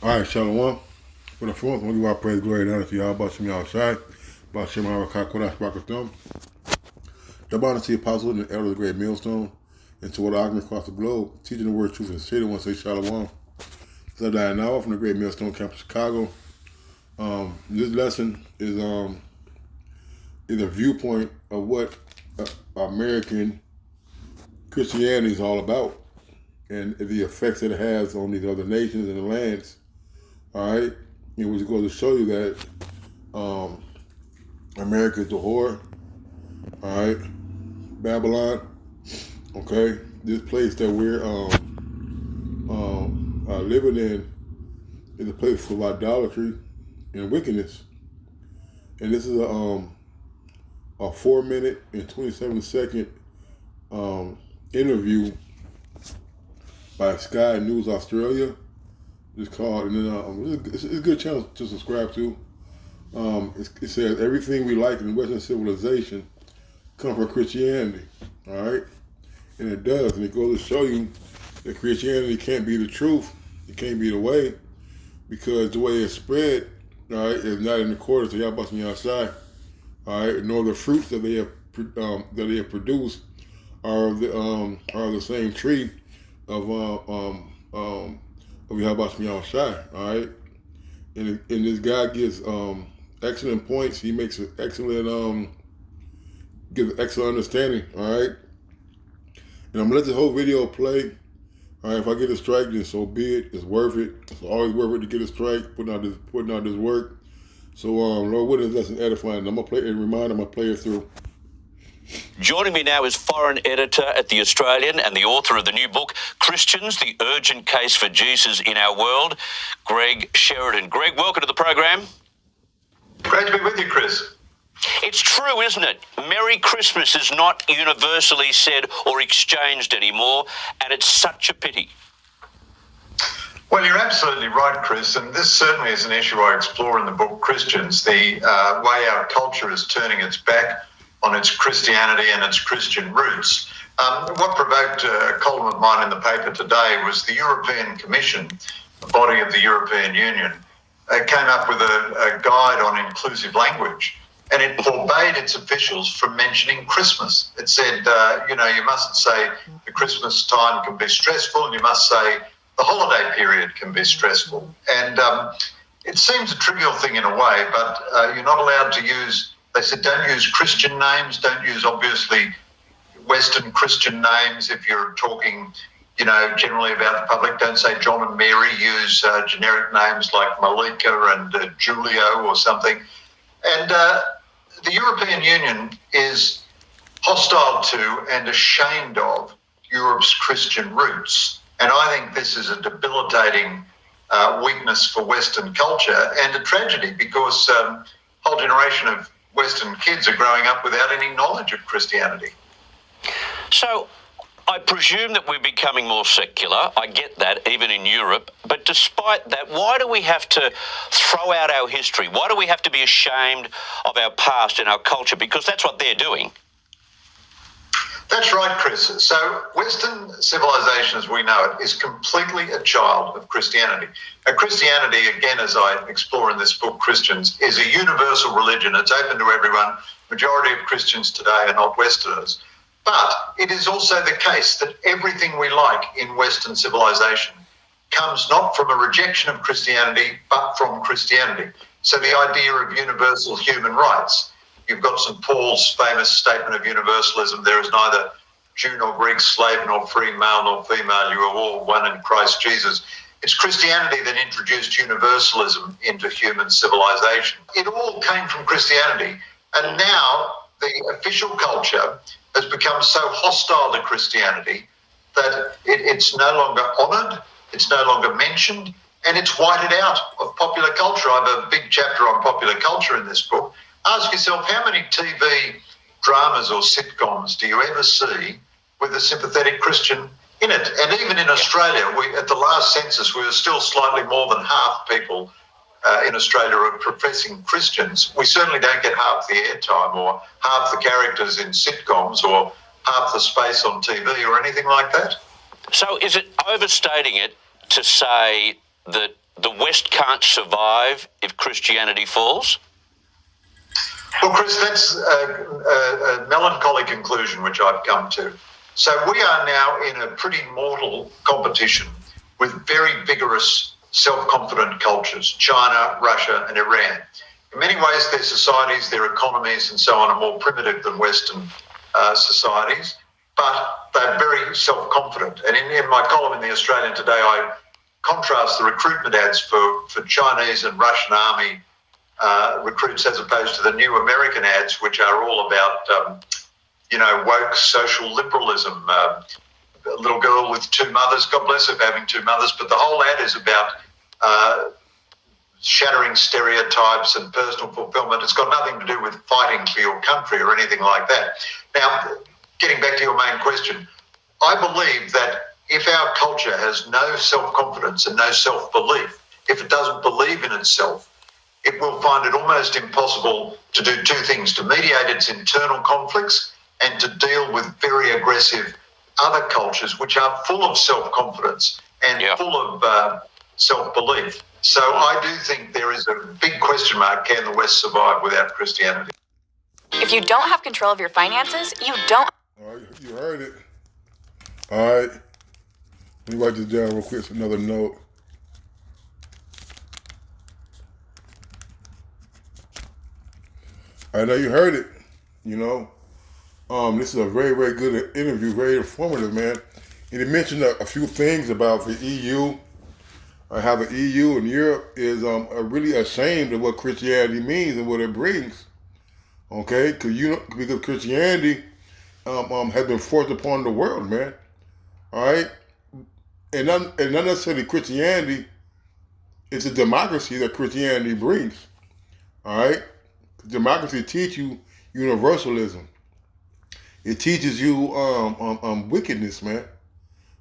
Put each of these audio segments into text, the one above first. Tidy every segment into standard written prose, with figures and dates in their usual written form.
All right, Shalom. For the fourth, we'll give our praise, glory, and honor to y'all. About Shem Yahushai, about Shem Harakah, Kodash, Barakathum. The honor to the apostles and the elder of the great millstone, and to all the arguments across the globe, teaching the word, truth, and sincerity. I want to say Shalom. So that now from the great millstone campus, Chicago. This lesson is a viewpoint of what American Christianity is all about, and the effects that it has on these other nations and the lands. All right, and we're going to show you that America is the whore. All right, Babylon. Okay, this place that we're living in is a place of idolatry and wickedness. And this is a 4-minute and 27-second interview by Sky News Australia. It's called, and then it's a good channel to subscribe to. It says everything we like in Western civilization comes from Christianity. All right, and it does, and it goes to show you that Christianity can't be the truth. It can't be the way, because the way it's spread, all right, is not in accordance to Yahweh Yahushai. All right, nor the fruits that they have produced are the same tree of Yahweh Yahushai. All right, and this guy gives excellent points. He makes an excellent gives excellent understanding. All right, and I'm gonna let the whole video play. All right, if I get a strike, then so be it. It's worth it. It's always worth it to get a strike, putting out this work. So, Lord, what is lesson edifying? I'm gonna play and remind him. I'm gonna play it through. Joining me now is foreign editor at The Australian and the author of the new book, Christians, the Urgent Case for Jesus in Our World, Greg Sheridan. Greg, welcome to the program. Great to be with you, Chris. It's true, isn't it? Merry Christmas is not universally said or exchanged anymore, and it's such a pity. Well, you're absolutely right, Chris, and this certainly is an issue I explore in the book Christians, the way our culture is turning its back on its Christianity and its Christian roots. What provoked a column of mine in the paper today was the European Commission, the body of the European Union, came up with a guide on inclusive language, and it forbade its officials from mentioning Christmas. It said, you mustn't say the Christmas time can be stressful, and you must say the holiday period can be stressful. And it seems a trivial thing in a way, but you're not allowed to use, they said, don't use Christian names, don't use obviously Western Christian names if you're talking, generally about the public. Don't say John and Mary, use generic names like Malika and Julio or something. And the European Union is hostile to and ashamed of Europe's Christian roots. And I think this is a debilitating weakness for Western culture and a tragedy, because a whole generation of Western kids are growing up without any knowledge of Christianity. So, I presume that we're becoming more secular. I get that, even in Europe. But despite that, why do we have to throw out our history? Why do we have to be ashamed of our past and our culture? Because that's what they're doing. That's right, Chris. So Western civilization as we know it is completely a child of Christianity. Now, Christianity, again, as I explore in this book, Christians, is a universal religion. It's open to everyone. Majority of Christians today are not Westerners. But it is also the case that everything we like in Western civilization comes not from a rejection of Christianity, but from Christianity. So the idea of universal human rights. You've got St. Paul's famous statement of universalism: there is neither Jew nor Greek, slave nor free, male nor female, you are all one in Christ Jesus. It's Christianity that introduced universalism into human civilization. It all came from Christianity, and now the official culture has become so hostile to Christianity that it's no longer honoured, it's no longer mentioned, and it's whited out of popular culture. I have a big chapter on popular culture in this book. Ask yourself, how many TV dramas or sitcoms do you ever see with a sympathetic Christian in it? And even in Australia, at the last census, we were still slightly more than half people in Australia are professing Christians. We certainly don't get half the airtime or half the characters in sitcoms or half the space on TV or anything like that. So is it overstating it to say that the West can't survive if Christianity falls? Well, Chris, that's a melancholy conclusion which I've come to. So we are now in a pretty mortal competition with very vigorous, self-confident cultures, China, Russia and Iran. In many ways, their societies, their economies and so on are more primitive than Western societies, but they're very self-confident. And in my column in The Australian today, I contrast the recruitment ads for Chinese and Russian army recruits as opposed to the new American ads, which are all about, woke social liberalism. A little girl with two mothers, God bless her for having two mothers, but the whole ad is about shattering stereotypes and personal fulfillment. It's got nothing to do with fighting for your country or anything like that. Now, getting back to your main question, I believe that if our culture has no self-confidence and no self-belief, if it doesn't believe in itself, it will find it almost impossible to do two things: to mediate its internal conflicts and to deal with very aggressive other cultures which are full of self-confidence and full of self-belief. So I do think there is a big question mark: can the West survive without Christianity? If you don't have control of your finances, you don't. All right, you heard it. All right. Let me write this down real quick. Another note. I know you heard it. This is a very, very good interview, very informative, man. And he mentioned a few things about the EU, how the EU and Europe is really ashamed of what Christianity means and what it brings. Okay, because Christianity has been forced upon the world, man. All right, and not necessarily Christianity. It's a democracy that Christianity brings. All right, democracy teaches you universalism. It teaches you wickedness, man.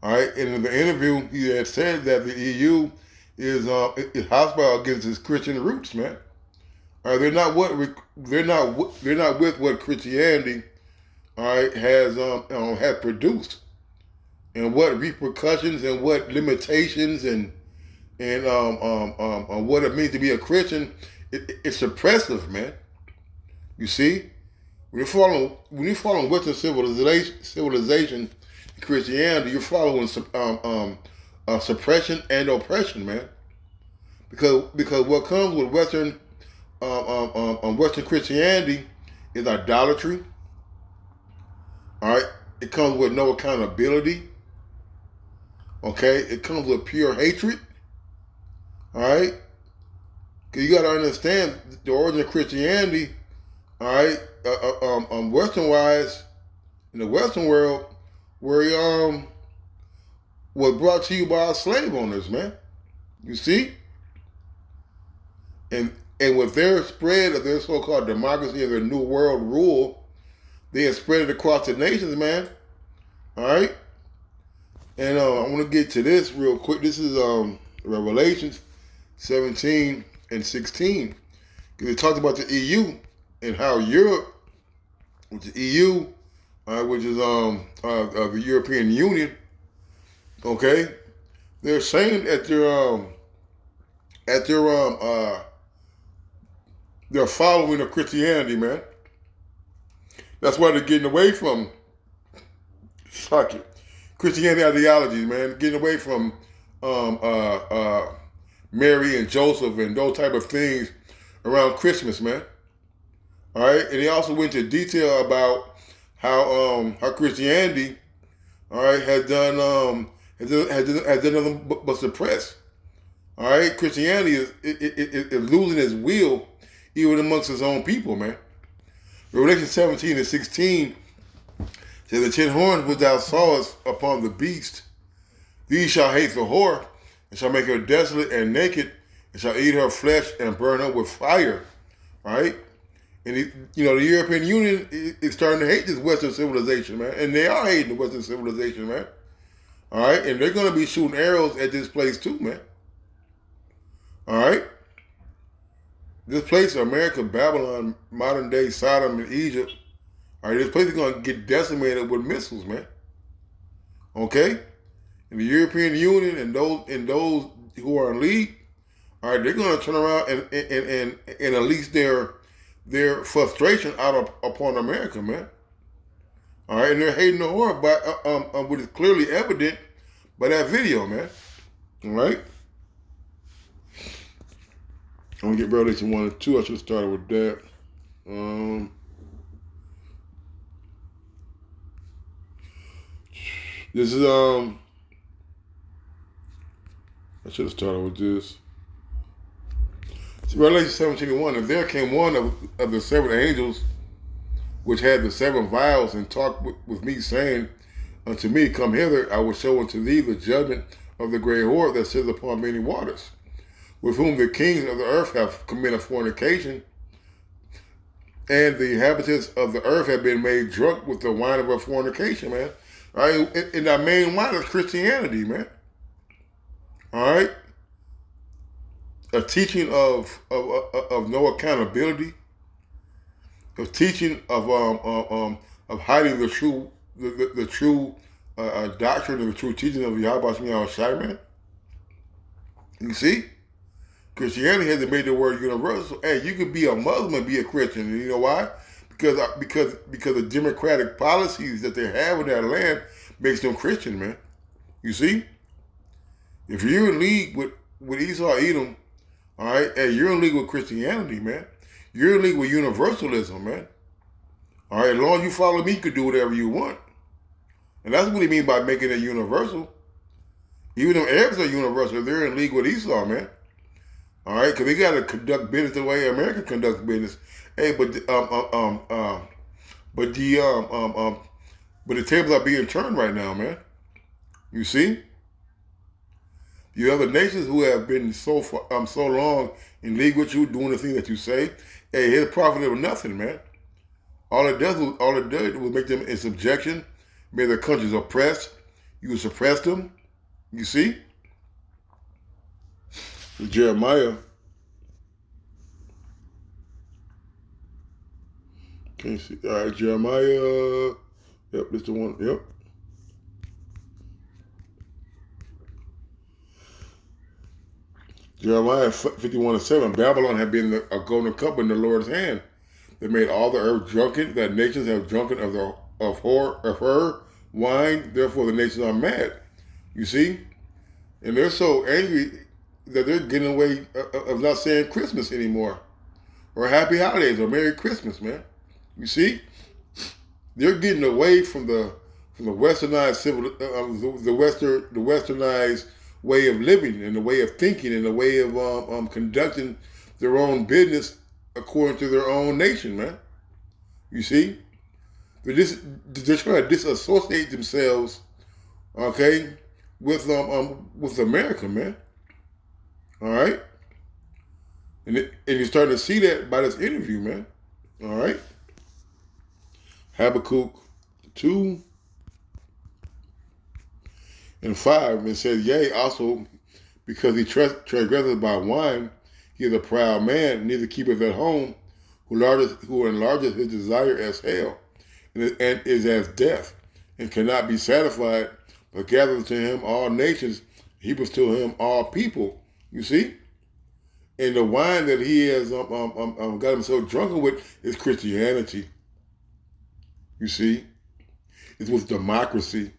All right, and in the interview, he had said that the EU is hostile against its Christian roots, man. All right, they're not with what Christianity, all right, has produced, and what repercussions and what limitations and what it means to be a Christian. It's oppressive, man. You see, when you're following Western civilization and Christianity, you're following suppression and oppression, man. Because what comes with Western Christianity is idolatry. All right, it comes with no accountability. Okay, it comes with pure hatred. All right, because you got to understand the origin of Christianity. All right, Western wise, in the Western world, were was brought to you by our slave owners, man. You see, and with their spread of their so-called democracy and their new world rule, they have spread it across the nations, man. All right, and I want to get to this real quick. This is Revelations 17 and 16, because it talks about the EU and how Europe, which is EU, which is the European Union, okay, they're ashamed at their following of Christianity, man. That's why they're getting away from Christianity ideologies, man. Getting away from Mary and Joseph and those type of things around Christmas, man. All right, and he also went into detail about how Christianity, all right, has done nothing but suppress. All right, Christianity is losing its will even amongst its own people, man. Revelation 17 and 16 says, "The 10 horns which thou sawest upon the beast, these shall hate the whore, and shall make her desolate and naked, and shall eat her flesh and burn her with fire." All right. And the European Union is starting to hate this Western civilization, man. And they are hating the Western civilization, man. All right? And they're going to be shooting arrows at this place too, man. All right? This place, America, Babylon, modern day Sodom and Egypt, all right, this place is going to get decimated with missiles, man. Okay? And the European Union and those who are in league, All right, they're going to turn around and unleash their frustration upon America, man. All right, and they're hating the horror, but which is clearly evident by that video, man. All right. I'm gonna get Revelation 1 and 2. I should have started with that. This is I should have started with this. So Revelation 17:1. And there came one of the seven angels, which had the seven vials, and talked with me, saying unto me, Come hither, I will show unto thee the judgment of the great whore that sitteth upon many waters, with whom the kings of the earth have committed fornication, and the inhabitants of the earth have been made drunk with the wine of her fornication, man. All right, and that main wine is Christianity, man. All right, a teaching of no accountability, a teaching of hiding the true doctrine and the true teaching of Yahweh Shemiyah Shai, man. You see, Christianity hasn't made the word universal. Hey, you could be a Muslim and be a Christian. And you know why? Because the democratic policies that they have in that land makes them Christian, man. You see, if you're in league with Esau Edom, all right, hey, you're in league with Christianity, man. You're in league with universalism, man. All right, as long as you follow me, you can do whatever you want. And that's what he means by making it universal. Even though Arabs are universal, they're in league with Esau, man. All right, because they got to conduct business the way America conducts business. Hey, but the tables are being turned right now, man. You see, the other nations who have been so long in league with you, doing the thing that you say, hey, it's profitable nothing, man. All it does was make them in subjection, make their countries oppressed. You suppress them. You see, Jeremiah. Can you see? All right, Jeremiah. Yep, this the one. Yep. Jeremiah 51:7. Babylon had been a golden cup in the Lord's hand. They made all the earth drunken. That nations have drunken of her wine. Therefore, the nations are mad. You see, and they're so angry that they're getting away of not saying Christmas anymore, or Happy Holidays, or Merry Christmas, man. You see, they're getting away from the westernized the westernized way of living and the way of thinking and the way of conducting their own business according to their own nation, man. You see, they're trying to disassociate themselves, okay, with America, man. All right, and you're starting to see that by this interview, man. All right. Habakkuk 2 and 5, it says, yea, also because he transgresseth by wine, he is a proud man, neither keepeth at home, who enlargeth his desire as hell, and is as death, and cannot be satisfied, but gathereth to him all nations, heapeth to him all people. You see? And the wine that he has got himself drunken with is Christianity. You see, it's with democracy.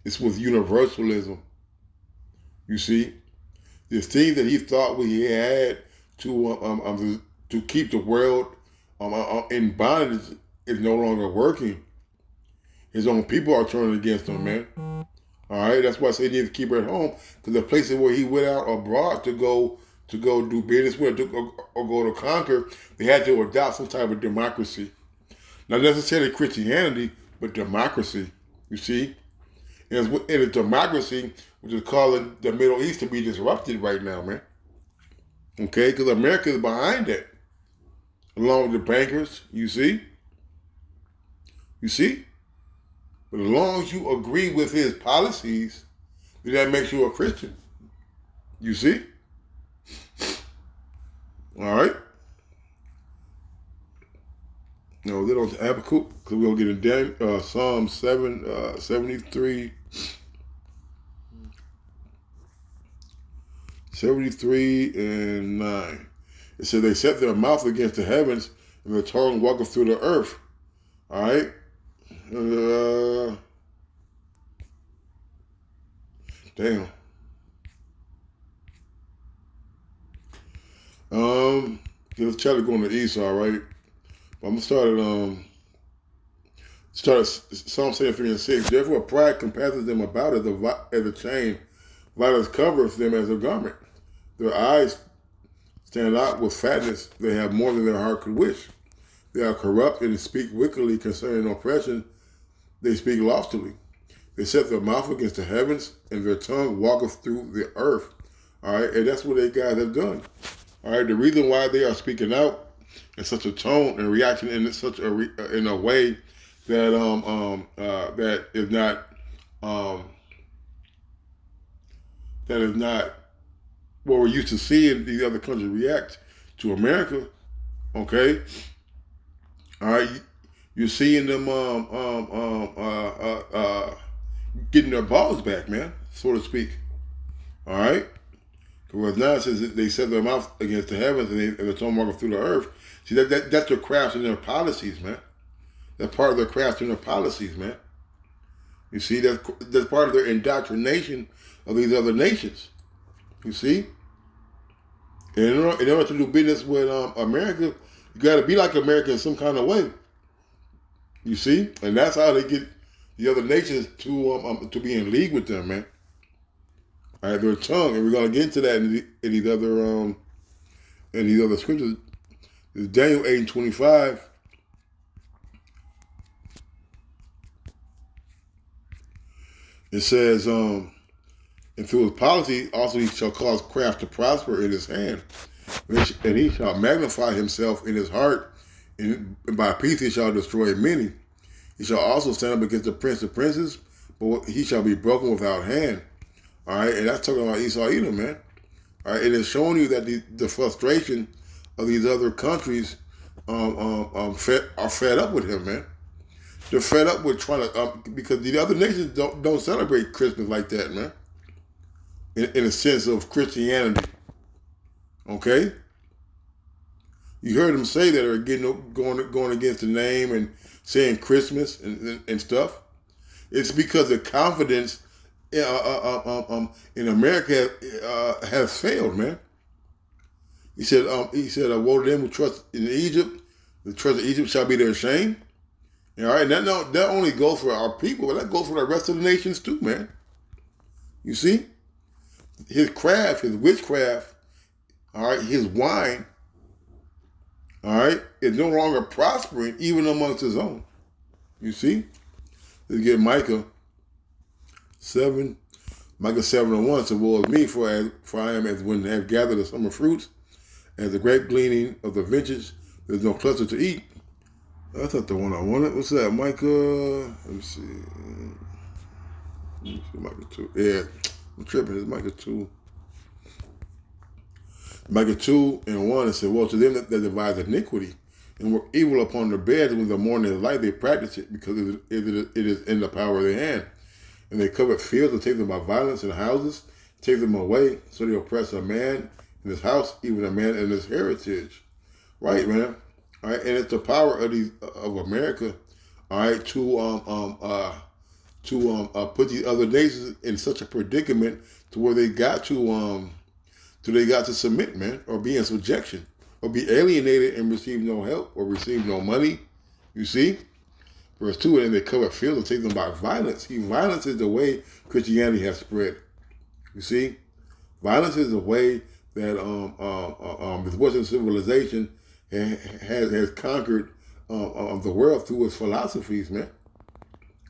It's with universalism. You see, the thing that he thought we had to keep the world in bondage is no longer working. His own people are turning against him, man. All right, that's why I say he needs to keep her at home, because the places where he went out abroad to go do business with or go to conquer, they had to adopt some type of democracy. Not necessarily Christianity, but democracy, you see? And it's democracy, which is causing the Middle East to be disrupted right now, man. Okay? Because America is behind that. Along with the bankers, you see? You see? But as long as you agree with his policies, then that makes you a Christian. You see? All right? No, they don't Habakkuk, because we'll get in Psalm 73. 73 and 9. It said they set their mouth against the heavens and their tongue walketh through the earth. All right. Damn. Let's try to go on the Esau, right? I'm gonna start at Psalm 73 and 6. Therefore pride compasses them about as a chain, violence covers them as a garment. Their eyes stand out with fatness. They have more than their heart could wish. They are corrupt and speak wickedly concerning oppression. They speak loftily. They set their mouth against the heavens, and their tongue walketh through the earth. All right, and that's what they guys have done. All right, the reason why they are speaking out in such a tone and reaction in such in a way that that is not what we're used to seeing these other countries react to America. Okay, all right, you're seeing them getting their balls back, man, so to speak. All right. Because now it says that they set their mouth against the heavens and their tongue walking through the earth. See, that's their craft and their policies, man. That's part of their craft and their policies, man. You see, that's part of their indoctrination of these other nations. You see? And in order to do business with America, you got to be like America in some kind of way. You see? And that's how they get the other nations to be in league with them, man. All right, their tongue, and we're gonna get into that in these other scriptures. It's Daniel 8:25. It says, and through his policy also he shall cause craft to prosper in his hand, and he shall magnify himself in his heart, and by peace he shall destroy many. He shall also stand up against the prince of princes, but he shall be broken without hand. All right, and that's talking about Esau Edom, man. All right, and it's showing you that the frustration of these other countries are fed up with him, man. They're fed up with trying to because the other nations don't celebrate Christmas like that, man. In a sense of Christianity, okay. You heard them say that, or going against the name and saying Christmas and stuff. It's because the confidence in America has failed, man. He said, woe to them who trust in Egypt. The trust of Egypt shall be their shame. All right, and that only goes for our people, but that goes for the rest of the nations too, man. You see? His craft, his witchcraft, all right, his wine, all right, is no longer prospering even amongst his own. You see? Let's get Micah 7. Micah 7:1 said, woe is me, for I am as when they have gathered the summer fruits, as the grape gleaning of the vintage, there's no cluster to eat. That's not the one I wanted. What's that? Micah, let me see. Micah 2. Yeah, I'm tripping. It's Micah 2. Micah 2:1, it said, woe to them that devise iniquity and work evil upon their beds, when the morning is light, they practice it, because it is in the power of their hand. And they cover fields and take them by violence, and houses, take them away, so they oppress a man in his house, even a man in his heritage. Right, man. All right, and it's the power of America, all right, to put these other nations in such a predicament to where they got to submit, man, or be in subjection, or be alienated and receive no help, or receive no money. You see? Verse 2, and they cover fields and take them by violence. See, violence is the way Christianity has spread. You see? Violence is the way that this Western civilization has conquered the world through its philosophies, man.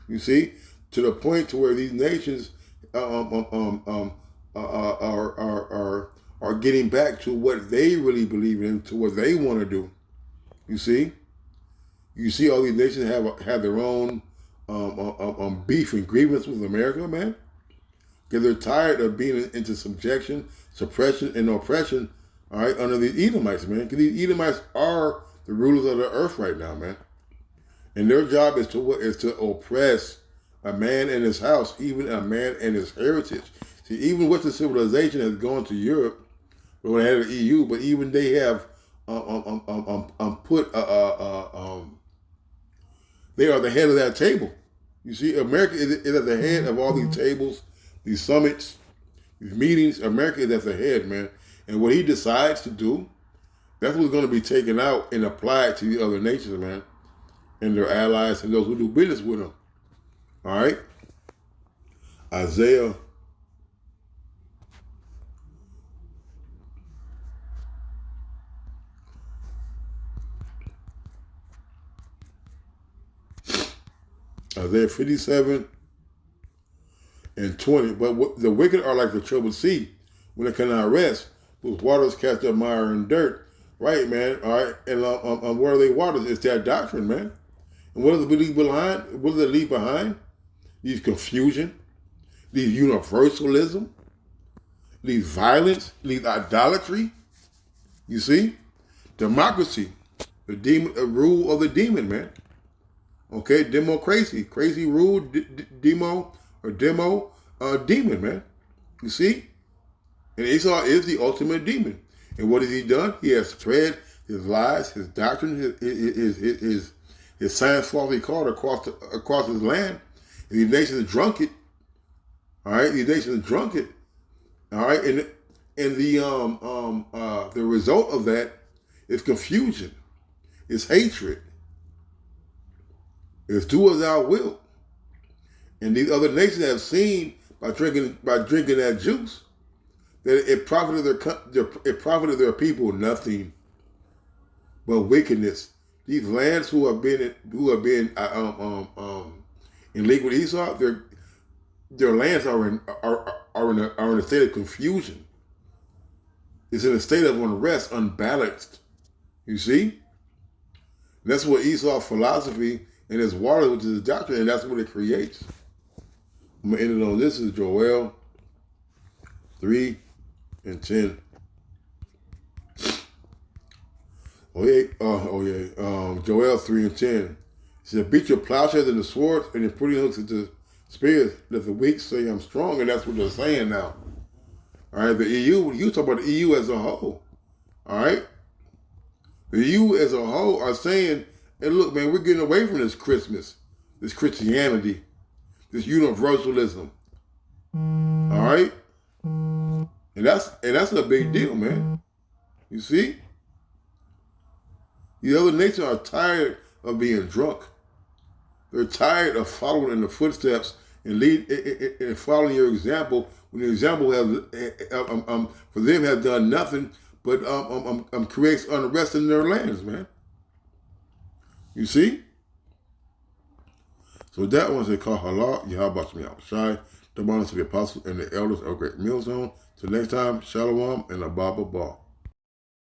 You see? To the point to where these nations are getting back to what they really believe in, to what they want to do. You see? You see all these nations have their own beef and grievance with America, man. Because they're tired of being into subjection, suppression, and oppression, all right, under these Edomites, man. Because these Edomites are the rulers of the earth right now, man. And their job is to oppress a man in his house, even a man in his heritage. See, even Western civilization has gone to Europe, when they had the EU, but even they have they are the head of that table. You see, America is at the head of all these tables, these summits, these meetings. America is at the head, man. And what he decides to do, that's what's going to be taken out and applied to the other nations, man, and their allies and those who do business with them. All right? Isaiah 57 and 20. But the wicked are like the troubled sea when it cannot rest, whose waters cast up mire and dirt. Right, man. All right. And where are they waters? It's that doctrine, man. And what does it leave behind? What does it leave behind? These confusion, these universalism, these violence, these idolatry. You see? Democracy, the demon, rule of the demon, man. Okay, democracy, crazy rule, demon, man. You see? And Esau is the ultimate demon. And what has he done? He has spread his lies, his doctrine, his science falsely called across his land. And these nations drunk it. All right, these nations drunk it. All right, and the result of that is confusion, is hatred. It's do as thou wilt. And these other nations have seen by drinking that juice that it profited their people nothing but wickedness. These lands who have been in league with Esau, their lands are in a state of confusion. It's in a state of unrest, unbalanced. You see? And that's what Esau's philosophy and his water, which is his doctrine, and that's what it creates. I'm going to end it on this. Is Joel 3 and 10. Joel 3 and 10. He said, beat your plowshares into swords and your pruning hooks into spears. Let the weak say I'm strong, and that's what they're saying now. All right, the EU, you talk about the EU as a whole. All right? The EU as a whole are saying, hey, look, man, we're getting away from this Christmas, this Christianity, this universalism. All right? And that's a big deal, man. You see? The other nations are tired of being drunk. They're tired of following in the footsteps and following your example when the example for them has done nothing but creates unrest in their lands, man. You see? So that one's they call halal, Yahweh Shai, the honor to the apostles and the elders of Great Millstone. Till next time, Shalom and Abba Ba.